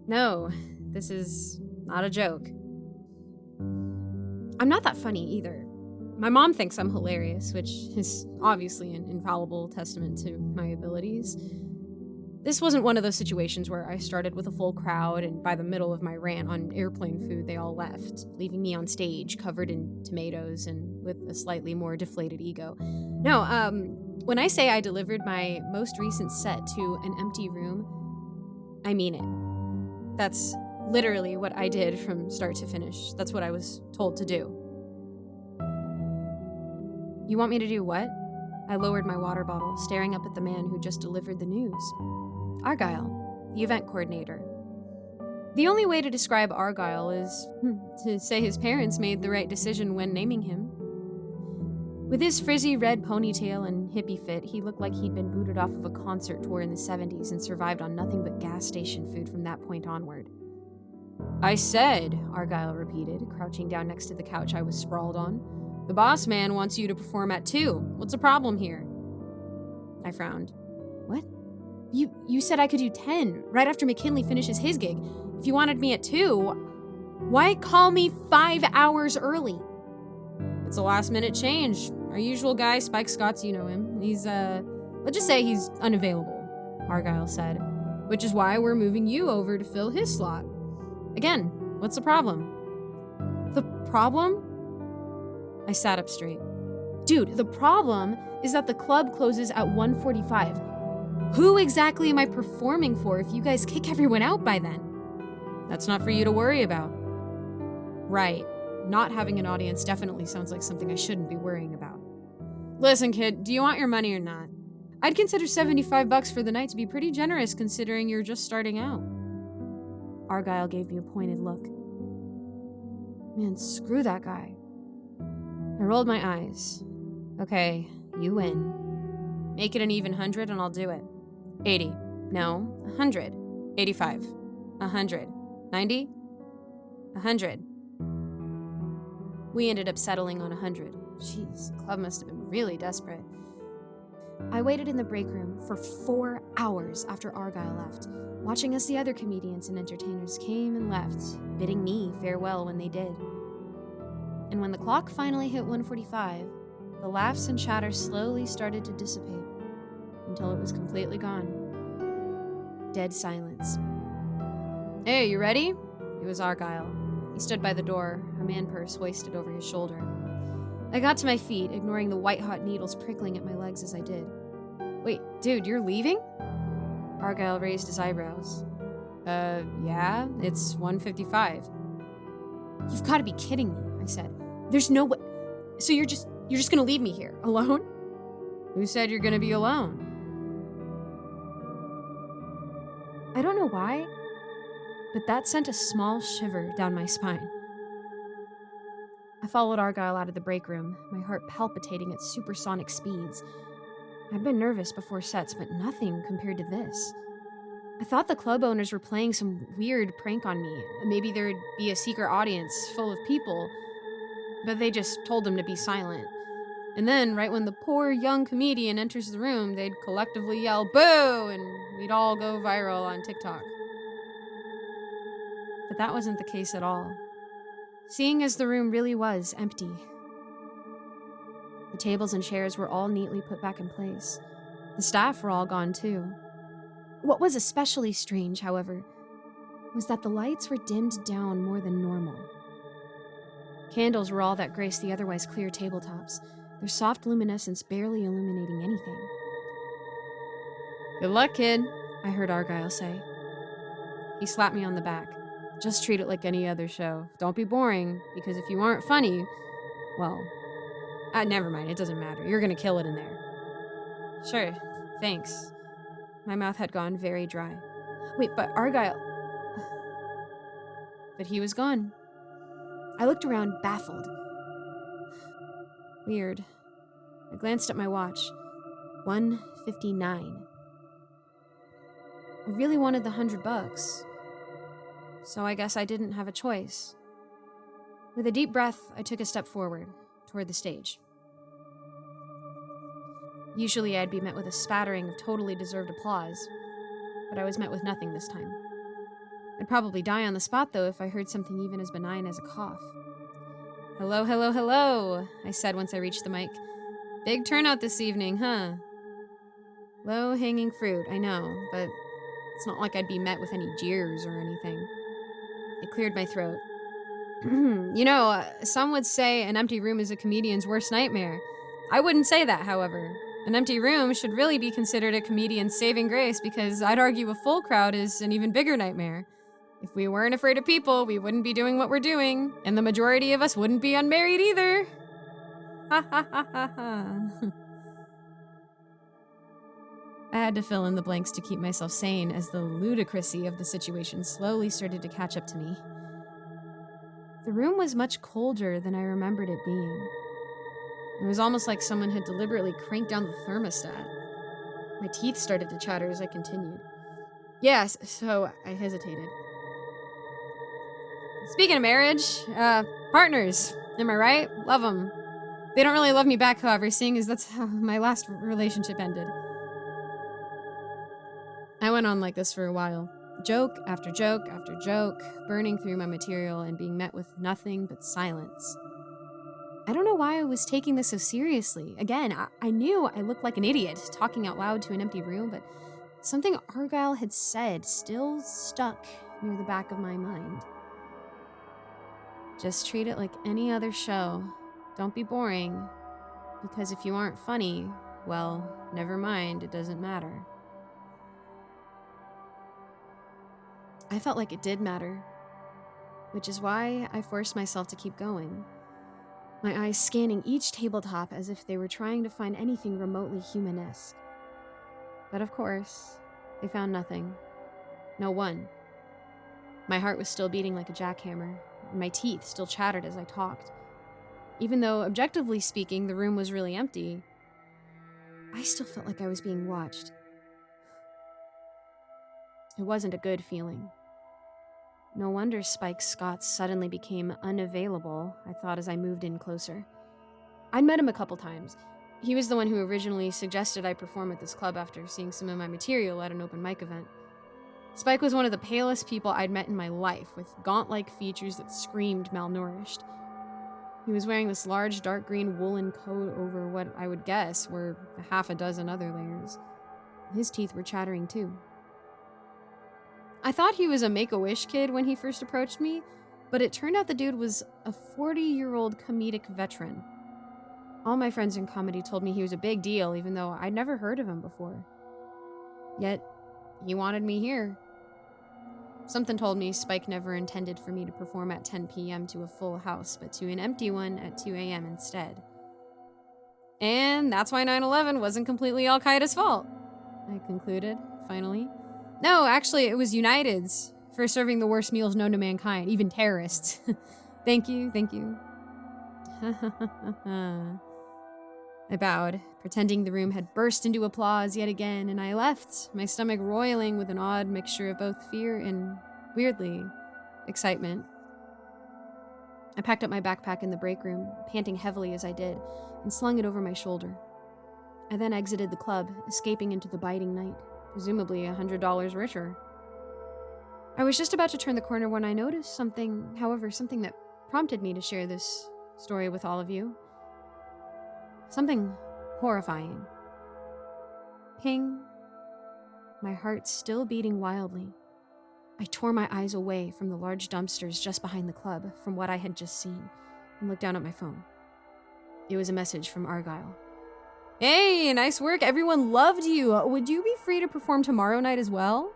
No, this is not a joke. I'm not that funny either. My mom thinks I'm hilarious, which is obviously an infallible testament to my abilities. This wasn't one of those situations where I started with a full crowd and by the middle of my rant on airplane food, they all left, leaving me on stage covered in tomatoes and with a slightly more deflated ego. No, when I say I delivered my most recent set to an empty room, I mean it. That's literally what I did from start to finish. That's what I was told to do. You want me to do what? I lowered my water bottle, staring up at the man who just delivered the news. Argyle, the event coordinator. The only way to describe Argyle is to say his parents made the right decision when naming him. With his frizzy red ponytail and hippie fit, he looked like he'd been booted off of a concert tour in the 70s and survived on nothing but gas station food from that point onward. I said, Argyle repeated, crouching down next to the couch I was sprawled on. The boss man wants you to perform at 2. What's the problem here? I frowned. What? You said I could do 10, right after McKinley finishes his gig. If you wanted me at 2, why call me 5 hours early? It's a last-minute change. Our usual guy, Spike Scott's, you know him. He's, let's just say he's unavailable, Argyle said. Which is why we're moving you over to fill his slot. Again, what's the problem? The problem? I sat up straight. Dude, the problem is that the club closes at 1:45. Who exactly am I performing for if you guys kick everyone out by then? That's not for you to worry about. Right. Not having an audience definitely sounds like something I shouldn't be worrying about. Listen, kid, do you want your money or not? I'd consider $75 for the night to be pretty generous considering you're just starting out. Argyle gave me a pointed look. Man, screw that guy. I rolled my eyes. Okay, you win. Make it an even 100 and I'll do it. 80. No, 100. 85. 100. 90? 100. We ended up settling on 100. Jeez, the club must have been really desperate. I waited in the break room for 4 hours after Argyle left, watching as the other comedians and entertainers came and left, bidding me farewell when they did. And when the clock finally hit 1:45, the laughs and chatter slowly started to dissipate until it was completely gone. Dead silence. Hey, you ready? It was Argyle. He stood by the door, a man purse hoisted over his shoulder. I got to my feet, ignoring the white-hot needles prickling at my legs as I did. Wait, dude, you're leaving? Argyle raised his eyebrows. Yeah, it's 1:55. You've got to be kidding me, I said. There's no way. So you're just gonna leave me here, alone? Who said you're gonna be alone? I don't know why, but that sent a small shiver down my spine. I followed Argyle out of the break room, my heart palpitating at supersonic speeds. I'd been nervous before sets, but nothing compared to this. I thought the club owners were playing some weird prank on me. Maybe there'd be a secret audience full of people, but they just told them to be silent. And then, right when the poor young comedian enters the room, they'd collectively yell, "Boo!" and we'd all go viral on TikTok. But that wasn't the case at all. Seeing as the room really was empty. The tables and chairs were all neatly put back in place. The staff were all gone too. What was especially strange, however, was that the lights were dimmed down more than normal. Candles were all that graced the otherwise clear tabletops, their soft luminescence barely illuminating anything. Good luck, kid, I heard Argyle say. He slapped me on the back. Just treat it like any other show. Don't be boring, because if you aren't funny, well, never mind, it doesn't matter. You're gonna kill it in there. Sure, thanks. My mouth had gone very dry. Wait, but Argyle... But he was gone. I looked around, baffled. Weird. I glanced at my watch. 1:59. I really wanted the $100, so I guess I didn't have a choice. With a deep breath, I took a step forward, toward the stage. Usually I'd be met with a spattering of totally deserved applause, but I was met with nothing this time. I'd probably die on the spot, though, if I heard something even as benign as a cough. Hello, hello, hello, I said once I reached the mic. Big turnout this evening, huh? Low-hanging fruit, I know, but it's not like I'd be met with any jeers or anything. It cleared my throat. Some would say an empty room is a comedian's worst nightmare. I wouldn't say that, however. An empty room should really be considered a comedian's saving grace because I'd argue a full crowd is an even bigger nightmare. If we weren't afraid of people, we wouldn't be doing what we're doing, and the majority of us wouldn't be unmarried either. Ha ha ha ha ha. I had to fill in the blanks to keep myself sane as the ludicrousy of the situation slowly started to catch up to me. The room was much colder than I remembered it being. It was almost like someone had deliberately cranked down the thermostat. My teeth started to chatter as I continued. Yes, so I hesitated. Speaking of marriage, partners, am I right? Love them. They don't really love me back, however, seeing as that's how my last relationship ended. I went on like this for a while. Joke after joke after joke, burning through my material and being met with nothing but silence. I don't know why I was taking this so seriously. Again, I knew I looked like an idiot talking out loud to an empty room, but something Argyle had said still stuck near the back of my mind. Just treat it like any other show. Don't be boring, because if you aren't funny, well, never mind, it doesn't matter. I felt like it did matter, which is why I forced myself to keep going. My eyes scanning each tabletop as if they were trying to find anything remotely humanesque. But of course, they found nothing. No one. My heart was still beating like a jackhammer, and my teeth still chattered as I talked. Even though, objectively speaking, the room was really empty, I still felt like I was being watched. It wasn't a good feeling. No wonder Spike Scott suddenly became unavailable, I thought as I moved in closer. I'd met him a couple times. He was the one who originally suggested I perform at this club after seeing some of my material at an open mic event. Spike was one of the palest people I'd met in my life, with gaunt-like features that screamed malnourished. He was wearing this large dark green woolen coat over what I would guess were a half a dozen other layers. His teeth were chattering too. I thought he was a Make-A-Wish kid when he first approached me, but it turned out the dude was a 40-year-old comedic veteran. All my friends in comedy told me he was a big deal, even though I'd never heard of him before. Yet, he wanted me here. Something told me Spike never intended for me to perform at 10 p.m. to a full house, but to an empty one at 2 a.m. instead. And that's why 9/11 wasn't completely Al-Qaeda's fault, I concluded, finally. No, actually, it was United's for serving the worst meals known to mankind, even terrorists. Thank you. I bowed, pretending the room had burst into applause yet again, and I left, my stomach roiling with an odd mixture of both fear and, weirdly, excitement. I packed up my backpack in the break room, panting heavily as I did, and slung it over my shoulder. I then exited the club, escaping into the biting night, presumably $100 richer. I was just about to turn the corner when I noticed something that prompted me to share this story with all of you. Something horrifying. Ping. My heart still beating wildly. I tore my eyes away from the large dumpsters just behind the club from what I had just seen and looked down at my phone. It was a message from Argyle. Hey, nice work. Everyone loved you. Would you be free to perform tomorrow night as well?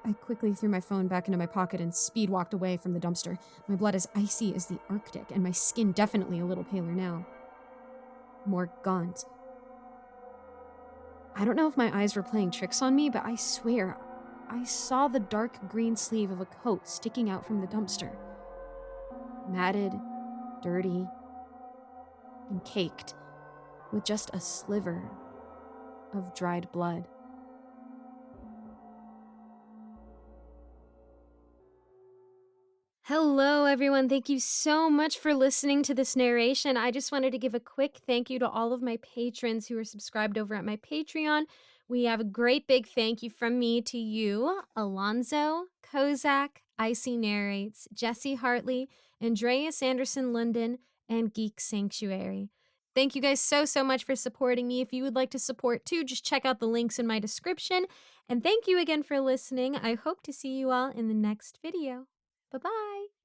I quickly threw my phone back into my pocket and speed walked away from the dumpster. My blood as icy as the Arctic, and my skin definitely a little paler now. More gaunt. I don't know if my eyes were playing tricks on me, but I swear, I saw the dark green sleeve of a coat sticking out from the dumpster. Matted, dirty, and caked, with just a sliver of dried blood. Hello, everyone. Thank you so much for listening to this narration. I just wanted to give a quick thank you to all of my patrons who are subscribed over at my Patreon, We have a great big thank you from me to you, Alonzo, Kozak, Icy Narrates, Jesse Hartley, Andreas Anderson London, and Geek Sanctuary. Thank you guys so much for supporting me. If you would like to support too, just check out the links in my description. And thank you again for listening. I hope to see you all in the next video. Bye-bye.